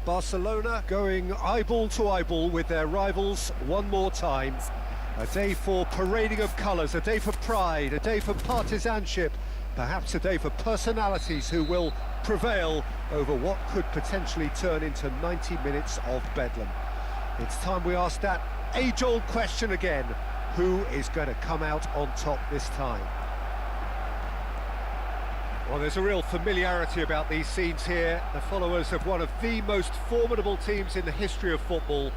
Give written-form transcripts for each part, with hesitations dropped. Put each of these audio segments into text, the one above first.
Barcelona going eyeball to eyeball with their rivals one more time. A day for parading of colours, a day for pride, a day for partisanship, perhaps a day for personalities who will prevail over what could potentially turn into 90 minutes of bedlam. It's time we ask that age-old question again: who is going to come out on top this time? Well, there's a real familiarity about these scenes here. The followers of one of the most formidable teams in the history of football,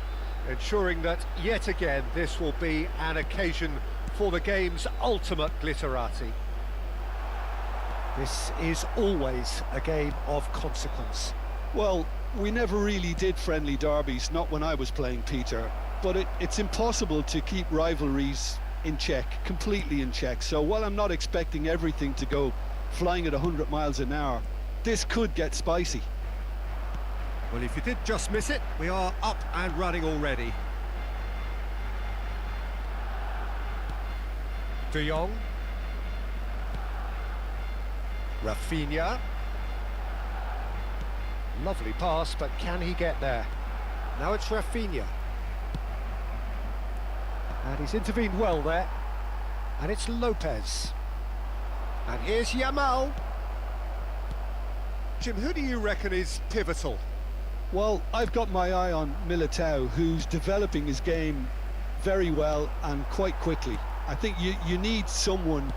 ensuring that, yet again, this will be an occasion for the game's ultimate glitterati. This is always a game of consequence. Well, we never really did friendly derbies, not when I was playing, Peter. But it's impossible to keep rivalries in check, completely in check. So while I'm not expecting everything to go flying at 100 miles an hour, this could get spicy. Well, if you did just miss it, we are up and running already. De Jong. Rafinha. Lovely pass, but can he get there? Now it's Rafinha. And he's intervened well there. And it's Lopez. And here's Yamal. Jim, who do you reckon is pivotal? Well, I've got my eye on Militao, who's developing his game very well and quite quickly. I think you need someone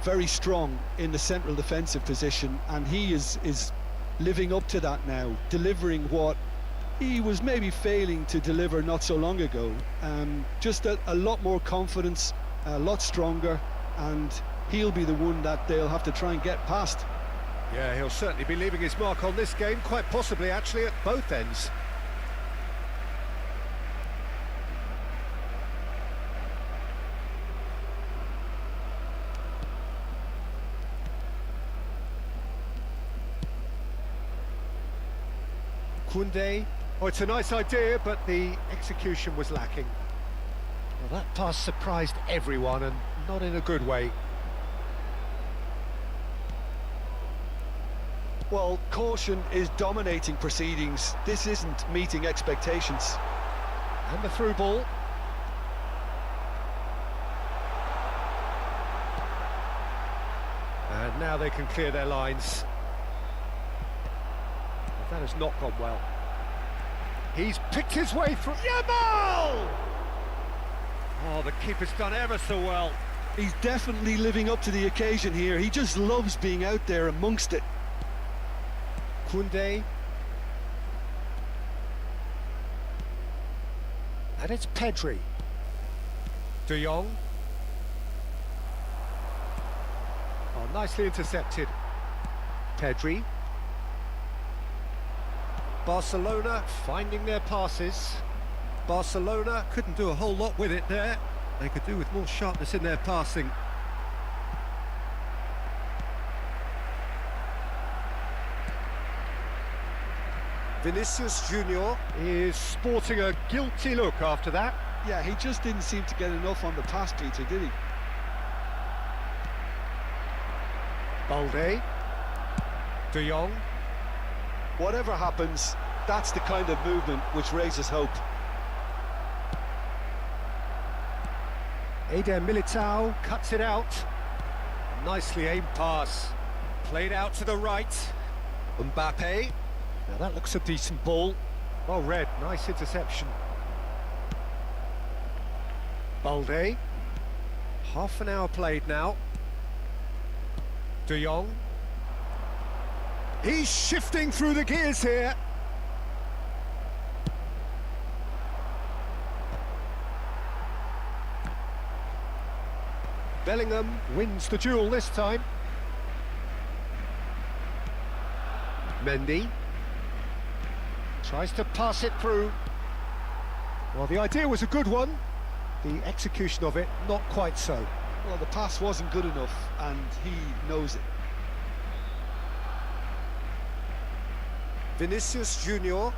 very strong in the central defensive position, and he is living up to that now, delivering what he was maybe failing to deliver not so long ago. Just a lot more confidence, a lot stronger, and he'll be the one that they'll have to try and get past. Yeah, he'll certainly be leaving his mark on this game, quite possibly actually at both ends. Koundé. Oh, it's a nice idea, but the execution was lacking. Well, that pass surprised everyone, and not in a good way. Well, caution is dominating proceedings. This isn't meeting expectations. And the through ball. And now they can clear their lines. That has not gone well. He's picked his way through. Yamal! Oh, the keeper's done ever so well. He's definitely living up to the occasion here. He just loves being out there amongst it. Koundé. And it's Pedri. De Jong. Oh, nicely intercepted. Pedri. Barcelona finding their passes. Barcelona couldn't do a whole lot with it there. They could do with more sharpness in their passing. Vinicius Junior is sporting a guilty look after that. Yeah, he just didn't seem to get enough on the pass, Peter, did he? Balde. De Jong. Whatever happens, that's the kind of movement which raises hope. Eder Militao cuts it out. Nicely aimed pass. Played out to the right. Mbappe. Now that looks a decent ball. Well read, nice interception. Balde. Half an hour played now. De Jong. He's shifting through the gears here. Bellingham wins the duel this time. Mendy tries to pass it through. Well, the idea was a good one. The execution of it, not quite so. Well, the pass wasn't good enough, and he knows it. Vinicius Junior.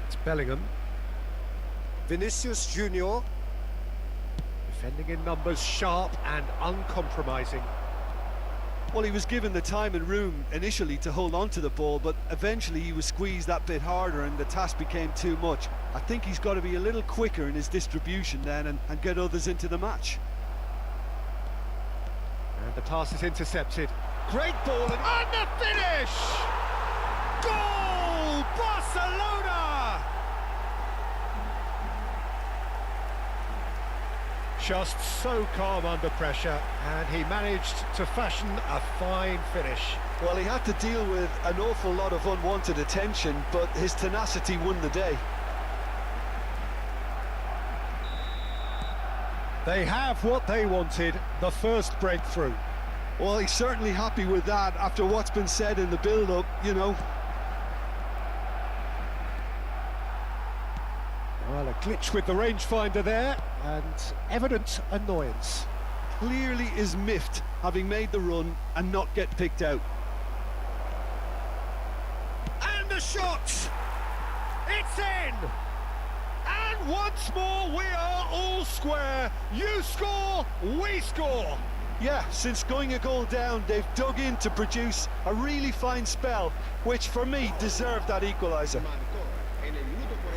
It's Bellingham. Vinicius Junior. Defending in numbers, sharp and uncompromising. Well, he was given the time and room initially to hold on to the ball, but eventually he was squeezed that bit harder and the task became too much. I think he's got to be a little quicker in his distribution then and get others into the match. And the pass is intercepted. Great ball and the finish! Goal! Barcelona! Just so calm under pressure, and he managed to fashion a fine finish. Well, he had to deal with an awful lot of unwanted attention, but his tenacity won the day. They have what they wanted, the first breakthrough. Well, he's certainly happy with that after what's been said in the build-up, you know. Well, a glitch with the rangefinder there, and evident annoyance. Clearly is miffed, having made the run and not get picked out. And the shot! It's in! And once more we are all square. You score, we score. Yeah, since going a goal down, they've dug in to produce a really fine spell, which for me deserved that equaliser.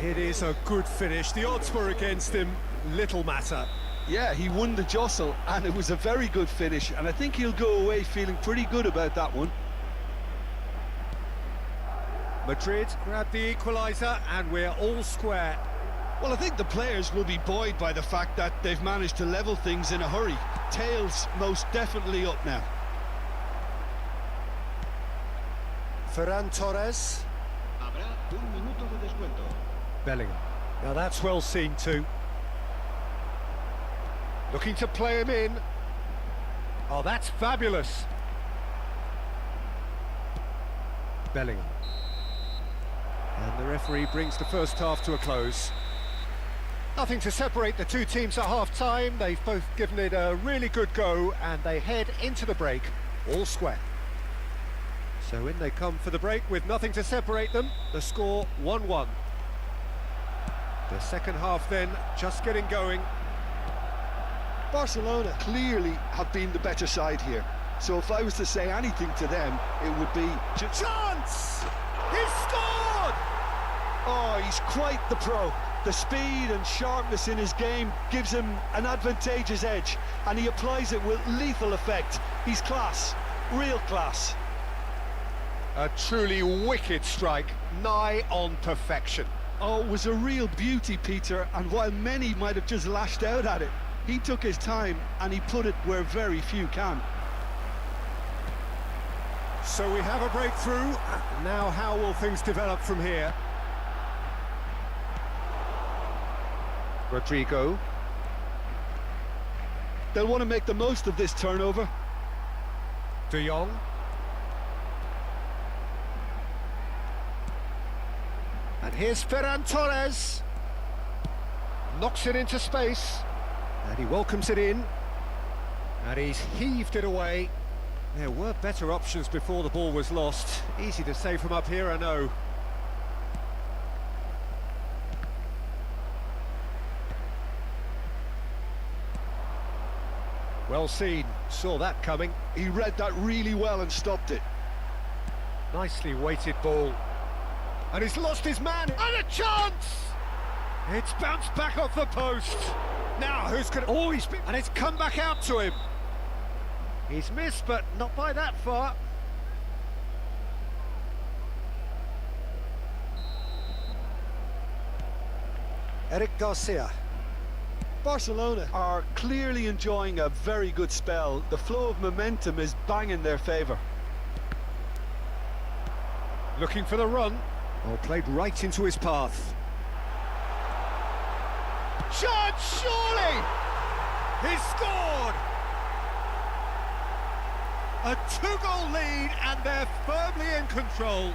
It is a good finish. The odds were against him, little matter. Yeah, he won the jostle, and it was a very good finish, and I think he'll go away feeling pretty good about that one. Madrid grabbed the equaliser, and we're all square. Well, I think the players will be buoyed by the fact that they've managed to level things in a hurry. Tails most definitely up now. Ferran Torres. Bellingham. Now that's well seen too. Looking to play him in. Oh, that's fabulous. Bellingham. And the referee brings the first half to a close. Nothing to separate the two teams at half-time. They've both given it a really good go, and they head into the break all square. So in they come for the break with nothing to separate them. The score 1-1. The second half then just getting going. Barcelona clearly have been the better side here. So if I was to say anything to them, it would be... Chance! He's scored! Oh, he's quite the pro. The speed and sharpness in his game gives him an advantageous edge, and he applies it with lethal effect. He's class, real class. A truly wicked strike, nigh on perfection. Oh, it was a real beauty, Peter, and while many might have just lashed out at it, he took his time and he put it where very few can. So we have a breakthrough. Now how will things develop from here? Rodrigo. They'll want to make the most of this turnover. De Jong. And here's Ferran Torres. Knocks it into space. And he welcomes it in. And he's heaved it away. There were better options before the ball was lost. Easy to say from up here, I know. Well seen, saw that coming. He read that really well and stopped it. Nicely weighted ball. And he's lost his man, and a chance! It's bounced back off the post. Now, who's going to... Oh, he's been... And it's come back out to him. He's missed, but not by that far. Eric Garcia. Barcelona are clearly enjoying a very good spell. The flow of momentum is bang in their favour. Looking for the run. Oh, played right into his path. Chance, surely! He's scored! A two-goal lead, and they're firmly in control.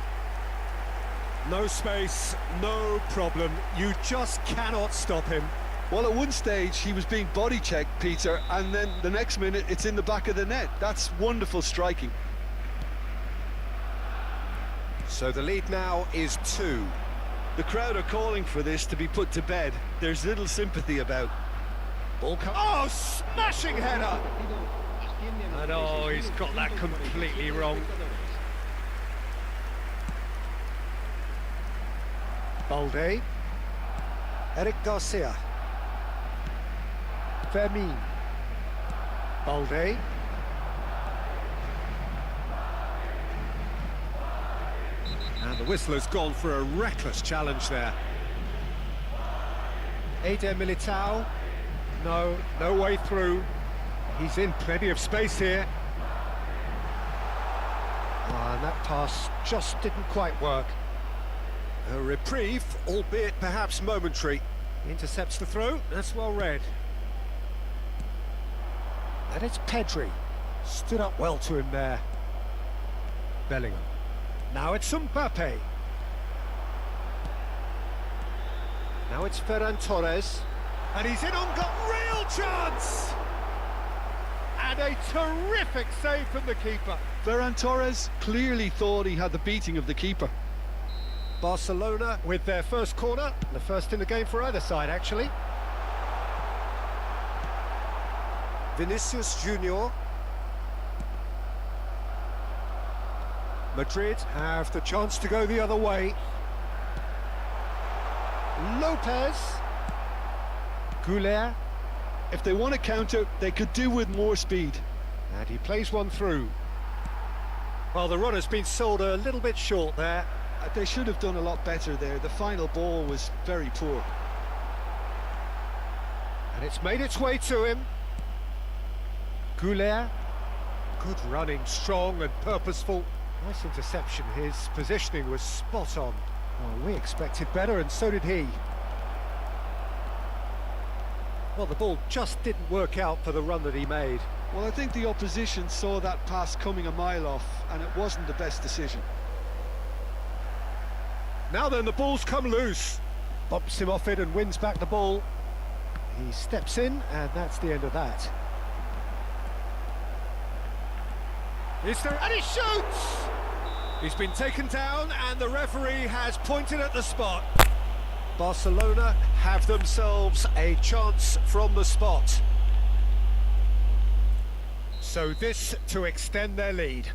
No space, no problem. You just cannot stop him. Well, at one stage he was being body checked, Peter, and then the next minute it's in the back of the net. That's wonderful striking. So the lead now is 2. The crowd are calling for this to be put to bed. There's little sympathy about. Ball oh, smashing header! And oh, he's got that completely wrong. Balde. Eric Garcia. Fermin. Balde. And the whistler's gone for a reckless challenge there. Eder Militao. No way through. He's in plenty of space here. And that pass just didn't quite work. A reprieve, albeit perhaps momentary. Intercepts the throw, that's well read. And it's Pedri. Stood up well to him there. Bellingham. Now it's Mbappe. Now it's Ferran Torres. And he's in on, got real chance! And a terrific save from the keeper. Ferran Torres clearly thought he had the beating of the keeper. Barcelona with their first corner, the first in the game for either side actually. Vinicius Junior. Madrid have the chance to go the other way. Lopez. Goulet. If they want to counter, they could do with more speed. And he plays one through. Well, the runner's been sold a little bit short there. They should have done a lot better there. The final ball was very poor. And it's made its way to him. Goulet. Good running, strong and purposeful. Nice interception. His positioning was spot on. Well, we expected better, and so did he. Well, the ball just didn't work out for the run that he made. Well, I think the opposition saw that pass coming a mile off, and it wasn't the best decision. Now then, the ball's come loose. Bumps him off it and wins back the ball. He steps in, and that's the end of that. Is there... and he shoots! He's been taken down, and the referee has pointed at the spot. Barcelona have themselves a chance from the spot. So this to extend their lead.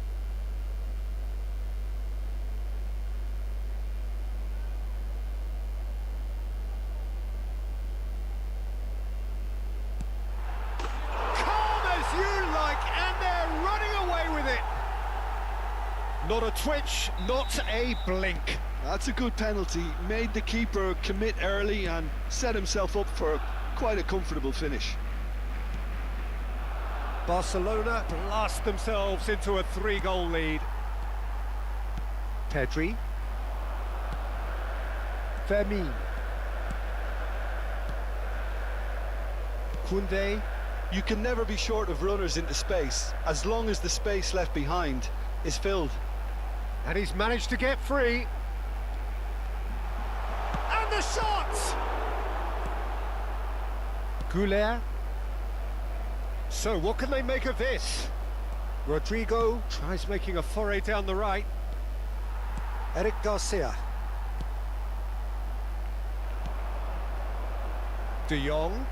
Calm as you like, and they're running away with it. Not a twitch, not a blink. That's a good penalty. Made the keeper commit early and set himself up for quite a comfortable finish. Barcelona blast themselves into a 3-goal lead. Pedri. Fermin. Koundé. You can never be short of runners into space, as long as the space left behind is filled. And he's managed to get free. And the shot! Goulet. So what can they make of this? Rodrigo tries making a foray down the right. Eric Garcia. De Jong.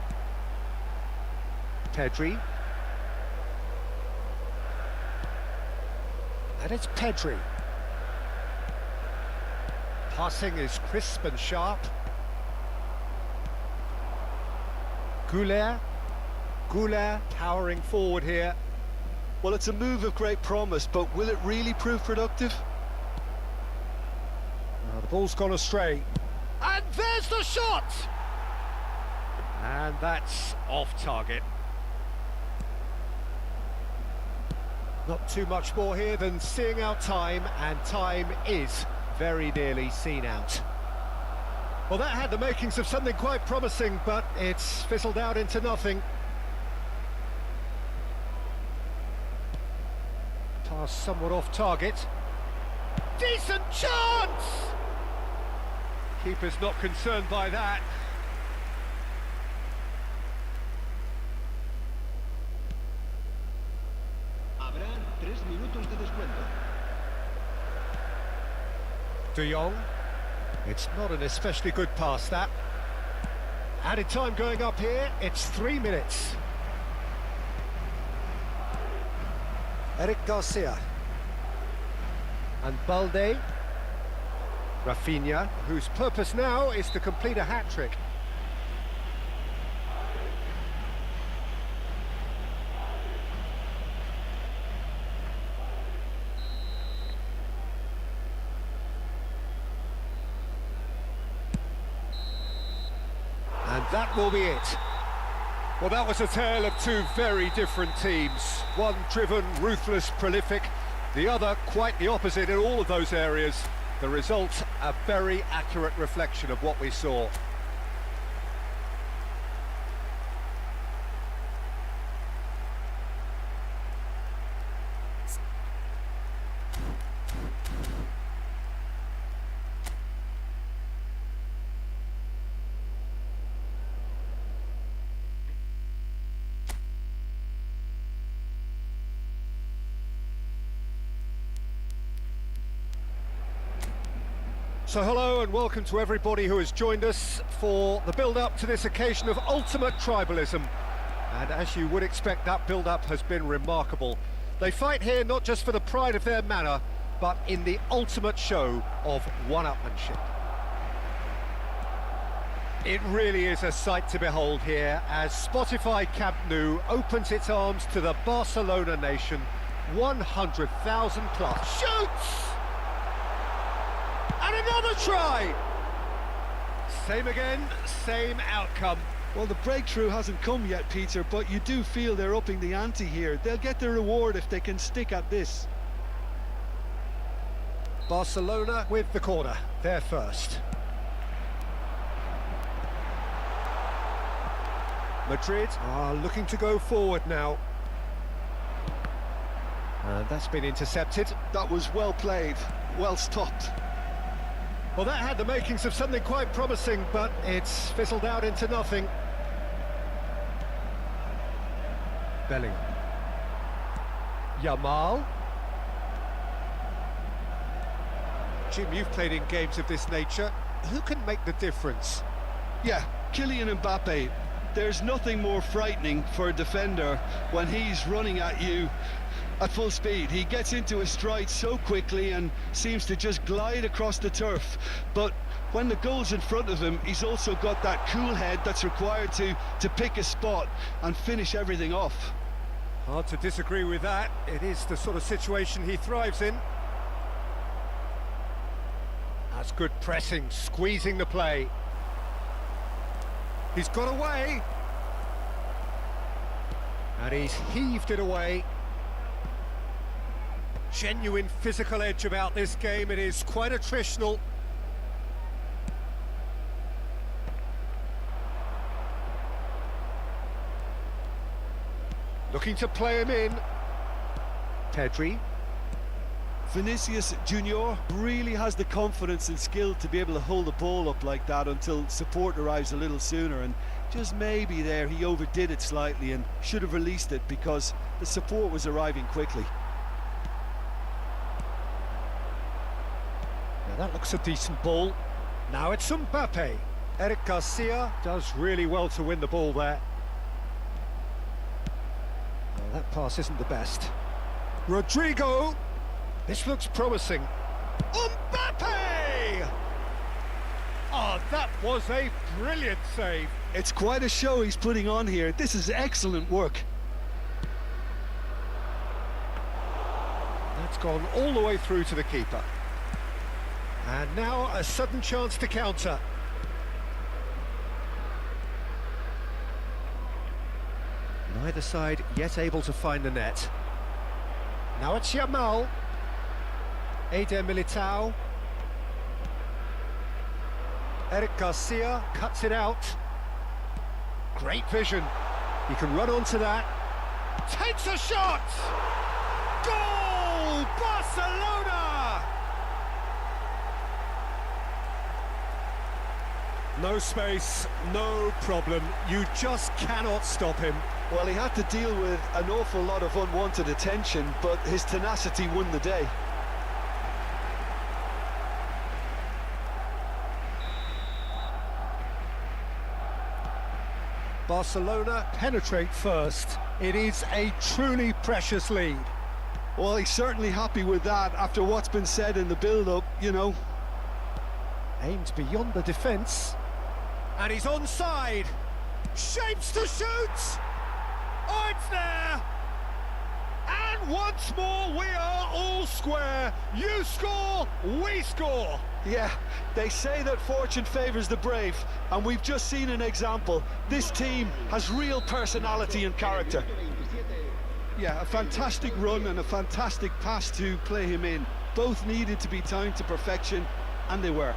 Pedri. And it's Pedri. Passing is crisp and sharp. Goulet. Goulet powering forward here. Well, it's a move of great promise, but will it really prove productive? The ball's gone astray. And there's the shot! And that's off target. Not too much more here than seeing out time, and time is very nearly seen out. Well, that had the makings of something quite promising, but it's fizzled out into nothing. Pass somewhat off target. Decent chance! Keeper's not concerned by that. Habrán 3 minutos de descuento. De Jong. It's not an especially good pass, that. Added time going up here, it's 3 minutes. Eric Garcia. And Balde. Rafinha, whose purpose now is to complete a hat-trick. And that will be it. Well, that was a tale of two very different teams. One driven, ruthless, prolific. The other quite the opposite in all of those areas. The result, a very accurate reflection of what we saw. So hello and welcome to everybody who has joined us for the build-up to this occasion of ultimate tribalism. And as you would expect, that build-up has been remarkable. They fight here not just for the pride of their manor, but in the ultimate show of one-upmanship. It really is a sight to behold here as Spotify Camp Nou opens its arms to the Barcelona nation. 100,000 plus. Shoots! And another try! Same again, same outcome. Well, the breakthrough hasn't come yet, Peter, but you do feel they're upping the ante here. They'll get their reward if they can stick at this. Barcelona with the corner, they're first. Madrid are looking to go forward now. And that's been intercepted. That was well played, well stopped. Well, that had the makings of something quite promising, but it's fizzled out into nothing. Bellingham. Yamal. Jim, you've played in games of this nature. Who can make the difference? Yeah, Kylian Mbappe. There's nothing more frightening for a defender when he's running at you at full speed. He gets into his stride so quickly and seems to just glide across the turf. But when the goal's in front of him, he's also got that cool head that's required to pick a spot and finish everything off. Hard to disagree with that. It is the sort of situation he thrives in. That's good pressing, squeezing the play. He's got away. And he's heaved it away. Genuine physical edge about this game. It is quite attritional. Looking to play him in. Pedri. Vinicius Junior really has the confidence and skill to be able to hold the ball up like that until support arrives a little sooner, and just maybe there he overdid it slightly and should have released it because the support was arriving quickly. Now that looks a decent ball. Now it's Mbappe. Eric Garcia does really well to win the ball there. Well, that pass isn't the best. Rodrigo. This looks promising. Mbappe! Oh, that was a brilliant save. It's quite a show he's putting on here. This is excellent work. That's gone all the way through to the keeper. And now a sudden chance to counter. Neither side yet able to find the net. Now it's Yamal. Eder Militao. Eric Garcia cuts it out. Great vision. He can run onto that. Takes a shot! Goal! Barcelona! No space, no problem. You just cannot stop him. Well, he had to deal with an awful lot of unwanted attention, but his tenacity won the day. Barcelona penetrate first. It is a truly precious lead. Well, he's certainly happy with that after what's been said in the build-up, you know. Aimed beyond the defence. And he's onside. Shapes to shoot! Oh, it's there! And once more, we are all square. You score, we score. Yeah, they say that fortune favours the brave, and we've just seen an example. This team has real personality and character. Yeah, a fantastic run and a fantastic pass to play him in. Both needed to be timed to perfection, and they were.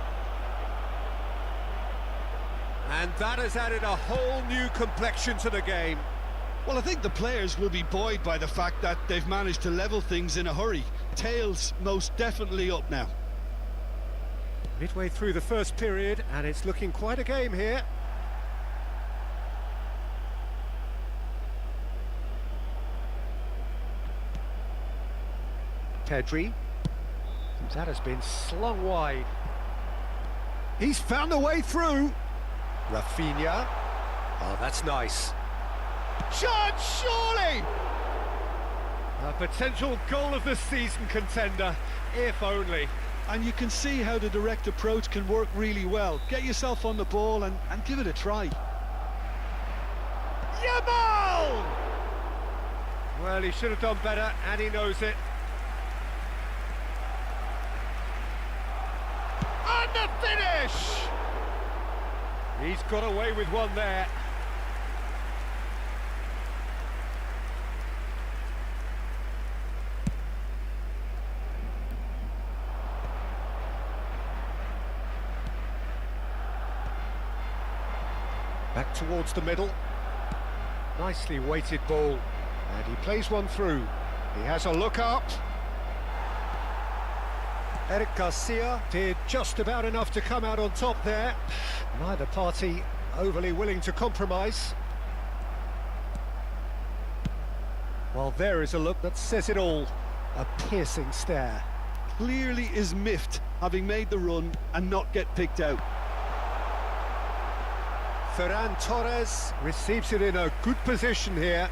And that has added a whole new complexion to the game. Well, I think the players will be buoyed by the fact that they've managed to level things in a hurry. Tails most definitely up now. Midway through the first period, and it's looking quite a game here. Pedri. That has been slung wide. He's found a way through. Rafinha. Oh, that's nice. Chance, surely! A potential goal of the season contender, if only. And you can see how the direct approach can work really well. Get yourself on the ball and give it a try. Yamal! Well, he should have done better, and he knows it. And the finish! He's got away with one there. Back towards the middle. Nicely weighted ball. And he plays one through. He has a look up. Eric Garcia did just about enough to come out on top there. Neither party overly willing to compromise. Well, there is a look that says it all. A piercing stare. Clearly is miffed, having made the run and not get picked out. Ferran Torres receives it in a good position here.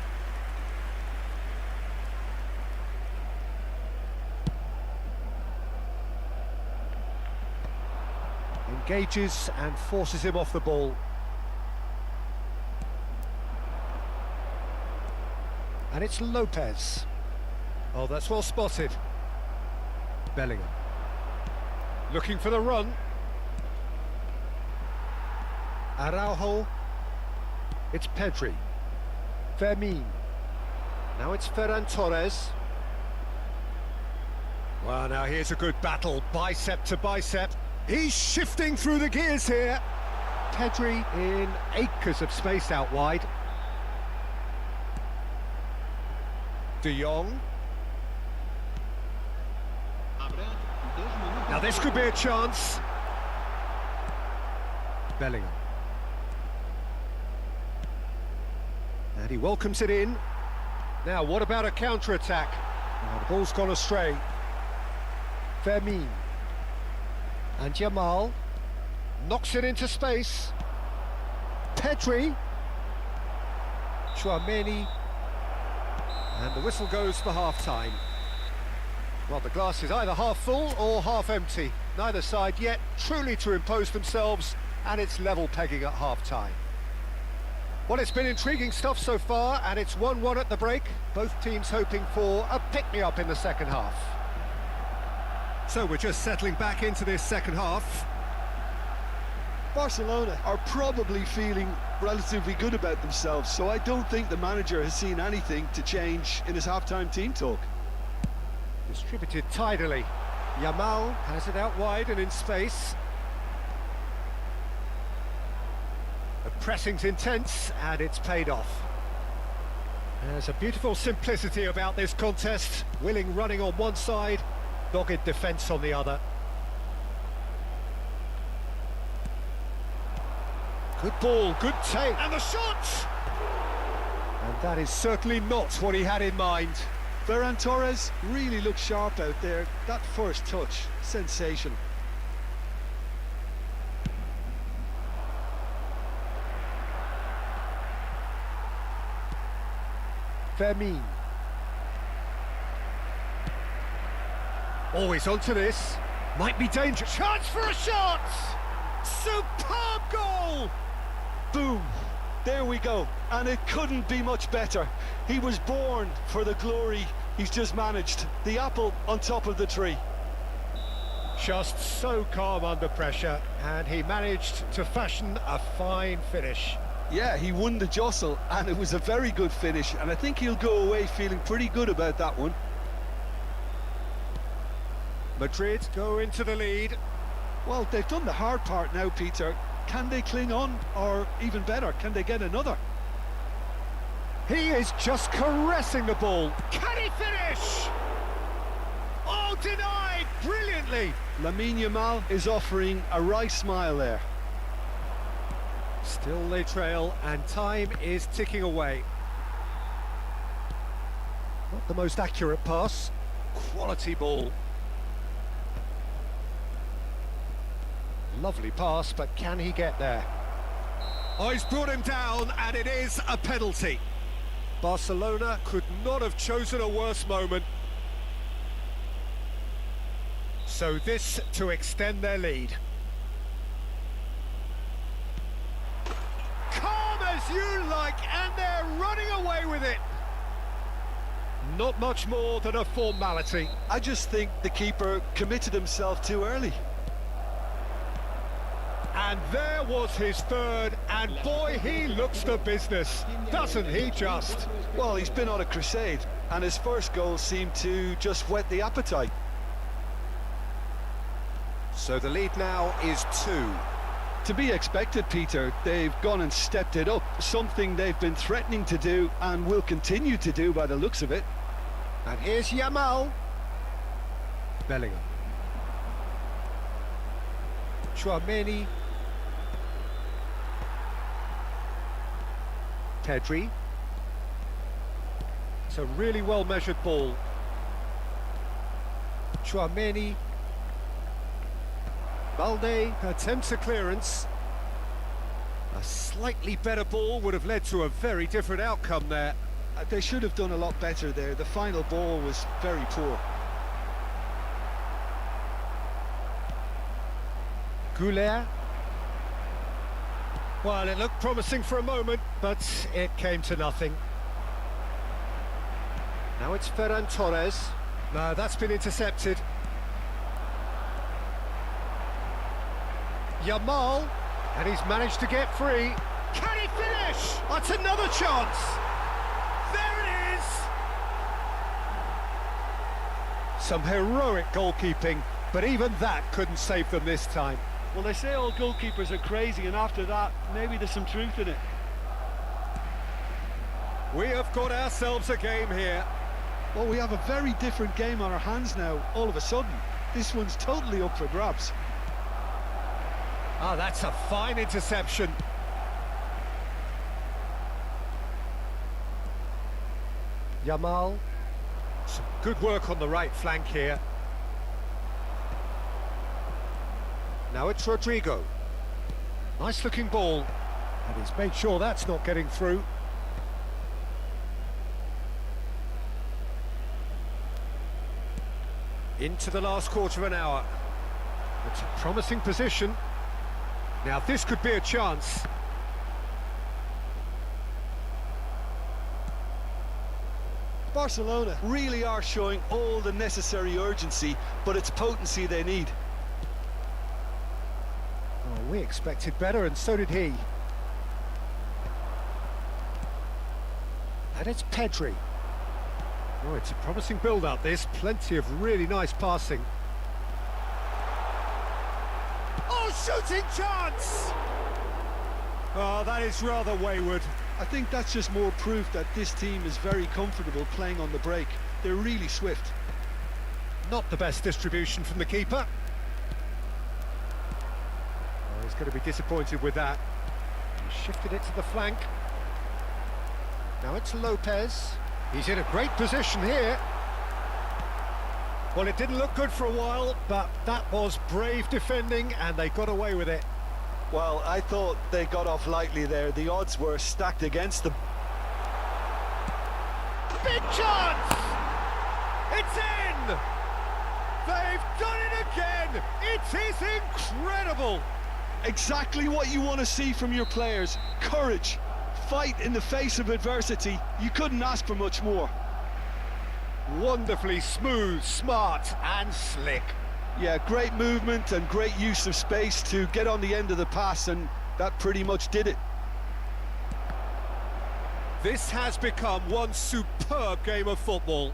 Engages and forces him off the ball. And it's Lopez. Oh, that's well spotted. Bellingham. Looking for the run. Araujo. It's Pedri. Fermin. Now it's Ferran Torres. Well, now here's a good battle, bicep to bicep. He's shifting through the gears here. Pedri in acres of space out wide. De Jong. Now this could be a chance. Bellingham. And he welcomes it in. Now, what about a counter-attack? Oh, the ball's gone astray. Fermin. And Yamal knocks it into space. Pedri. Chouameni. And the whistle goes for half-time. Well, the glass is either half full or half empty. Neither side yet truly to impose themselves, and it's level pegging at half-time. Well, it's been intriguing stuff so far, and it's 1-1 at the break. Both teams hoping for a pick-me-up in the second half. So we're just settling back into this second half. Barcelona are probably feeling relatively good about themselves, so I don't think the manager has seen anything to change in his half-time team talk. Distributed tidily. Yamal has it out wide and in space. The pressing's intense, and it's paid off. There's a beautiful simplicity about this contest. Willing running on one side, dogged defence on the other. Good ball, good take, and the shot! And that is certainly not what he had in mind. Ferran Torres really looks sharp out there. That first touch, sensational. Fermin. Always onto this. Might be dangerous. Chance for a shot! Superb goal! Boom! There we go. And it couldn't be much better. He was born for the glory he's just managed. The apple on top of the tree. Just so calm under pressure, and he managed to fashion a fine finish. Yeah, he won the jostle, and it was a very good finish, and I think he'll go away feeling pretty good about that one. Madrid go into the lead. Well, they've done the hard part now, Peter. Can they cling on, or even better, can they get another? He is just caressing the ball. Can he finish? Oh, denied brilliantly. Lamine Yamal is offering a right smile there. Still they trail, and time is ticking away. Not the most accurate pass. Quality ball. Lovely pass, but can he get there? Oh, he's brought him down, and it is a penalty. Barcelona could not have chosen a worse moment. So this to extend their lead. Calm as you like, and they're running away with it. Not much more than a formality. I just think the keeper committed himself too early. And there was his third, and boy, he looks the business, doesn't he just? Well, he's been on a crusade, and his first goal seemed to just whet the appetite. So the lead now is 2. To be expected, Peter. They've gone and stepped it up, something they've been threatening to do and will continue to do by the looks of it. And here's Yamal. Bellingham. Chouameni. Pedri. It's a really well-measured ball. Chouameni. Balde attempts a clearance. A slightly better ball would have led to a very different outcome there. They should have done a lot better there. The final ball was very poor. Goulet. Well, it looked promising for a moment, but it came to nothing. Now it's Ferran Torres. No, that's been intercepted. Yamal, and he's managed to get free. Can he finish? That's another chance. There it is. Some heroic goalkeeping, but even that couldn't save them this time. Well, they say all goalkeepers are crazy, and after that, maybe there's some truth in it. We have got ourselves a game here. Well, we have a very different game on our hands now, all of a sudden. This one's totally up for grabs. Ah, that's a fine interception. Yamal. Some good work on the right flank here. Now it's Rodrigo. Nice looking ball. And he's made sure that's not getting through. Into the last quarter of an hour. It's a promising position. Now this could be a chance. Barcelona really are showing all the necessary urgency, but it's potency they need. Oh, we expected better, and so did he. And it's Pedri. Oh, it's a promising build-up, this. Plenty of really nice passing. Oh, shooting chance! Oh, that is rather wayward. I think that's just more proof that this team is very comfortable playing on the break. They're really swift. Not the best distribution from the keeper. Oh, he's going to be disappointed with that. He shifted it to the flank. Now it's Lopez. He's in a great position here. Well, it didn't look good for a while, but that was brave defending, and they got away with it. Well, I thought they got off lightly there. The odds were stacked against them. Big chance! It's in! They've done it again! It is incredible! Exactly what you want to see from your players. Courage, fight in the face of adversity. You couldn't ask for much more. Wonderfully smooth, smart and slick. Yeah, great movement and great use of space to get on the end of the pass, and that pretty much did it. This has become one superb game of football.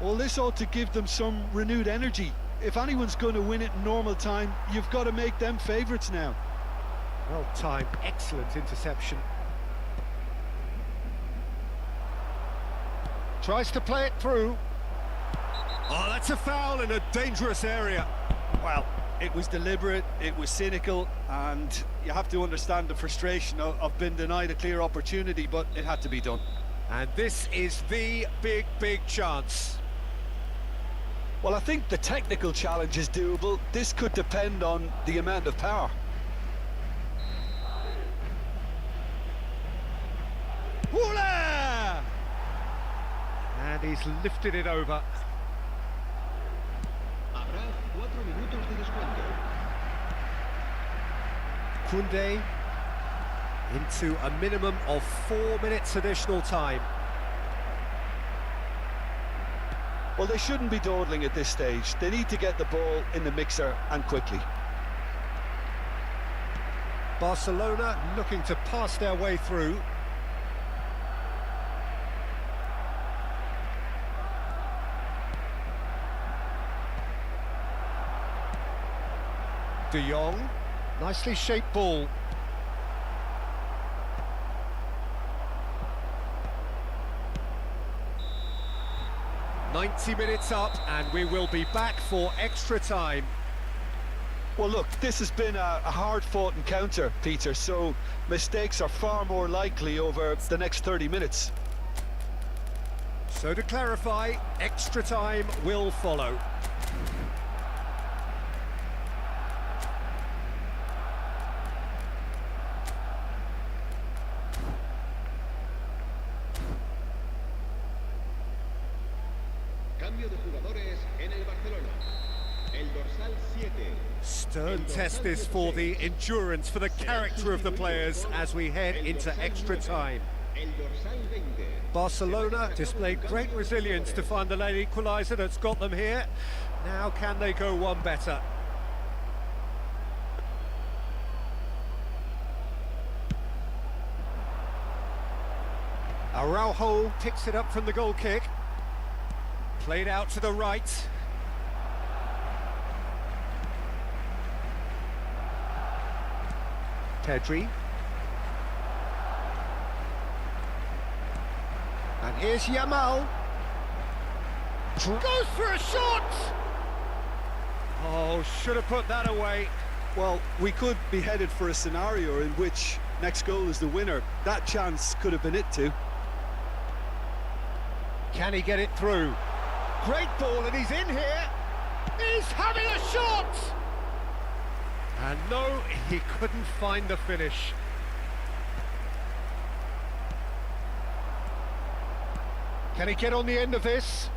Well, this ought to give them some renewed energy. If anyone's going to win it in normal time, you've got to make them favourites now. Well timed, excellent interception. Tries to play it through. Oh, that's a foul in a dangerous area. Well, it was deliberate, it was cynical, and you have to understand the frustration of being denied a clear opportunity, but it had to be done. And this is the big chance. Well, I think the technical challenge is doable. This could depend on the amount of power. Voila! And he's lifted it over. Habrá 4 minutos de descuento. Koundé into a minimum of 4 minutes additional time. Well, they shouldn't be dawdling at this stage. They need to get the ball in the mixer, and quickly. Barcelona looking to pass their way through. De Jong, nicely shaped ball. "90 minutes up and we will be back for extra time." Well, look, this has been a hard-fought encounter, Peter, so mistakes are far more likely over the next 30 minutes. So to clarify, extra time will follow. Cambio de jugadores en el Barcelona. El dorsal 7. Stern test this for the endurance, for the character of the players as we head into extra time. El dorsal 20. Barcelona displayed great resilience to find the late equaliser that's got them here. Now can they go one better? Araujo picks it up from the goal kick. Played out to the right. Pedri. And here's Yamal. Goes for a shot! Oh, should have put that away. Well, we could be headed for a scenario in which next goal is the winner. That chance could have been it too. Can he get it through? Great ball, and he's in here. He's having a shot! And no, he couldn't find the finish. Can he get on the end of this?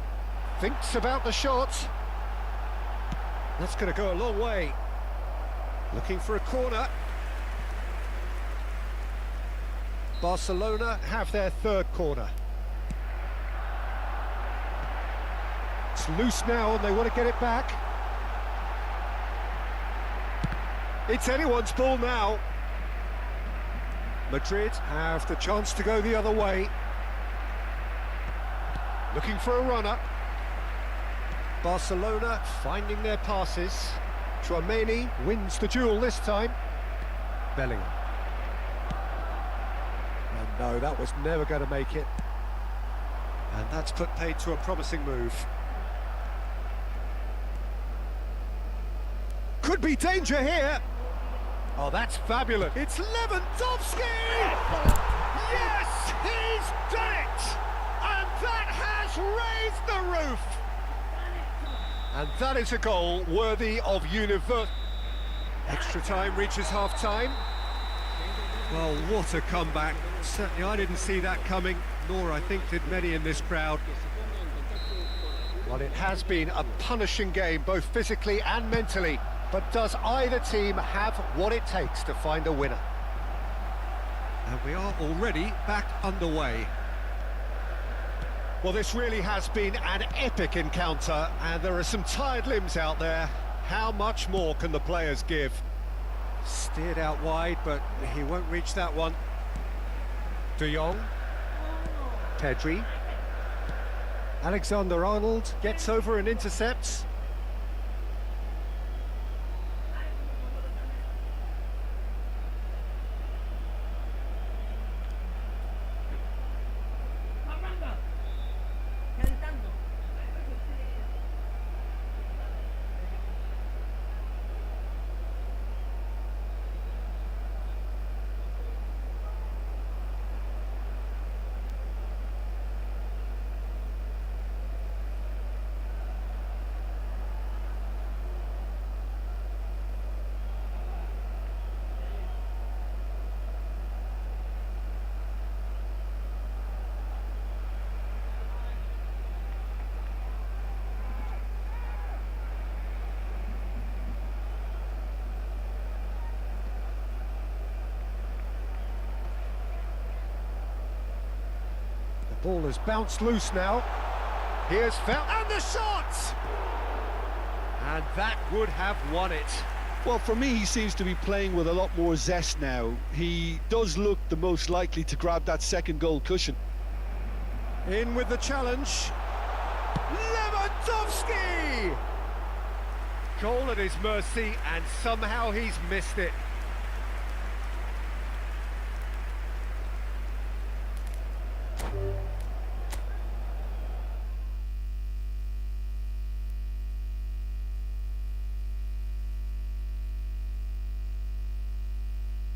Thinks about the shot. That's going to go a long way. Looking for a corner. Barcelona have their third corner. It's loose now and they want to get it back. It's anyone's ball now. Madrid have the chance to go the other way. Looking for a runner. Barcelona finding their passes. Tchouaméni wins the duel this time. Bellingham. And no, that was never going to make it. And that's put paid to a promising move. Could be danger here. Oh, that's fabulous. It's Lewandowski! Yes, he's done it! And that has raised the roof! And that is a goal worthy of universe. Extra time reaches half-time. Well, what a comeback. Certainly I didn't see that coming, nor I think did many in this crowd. Well, it has been a punishing game, both physically and mentally. But does either team have what it takes to find a winner? And we are already back underway. Well, this really has been an epic encounter, and there are some tired limbs out there. How much more can the players give? Steered out wide, but he won't reach that one. De Jong. Pedri. Alexander-Arnold gets over and intercepts. Ball has bounced loose now. Here's Fel, and the shot! And that would have won it. Well, for me, he seems to be playing with a lot more zest now. He does look the most likely to grab that second goal cushion. In with the challenge. Lewandowski! Goal at his mercy, and somehow he's missed it.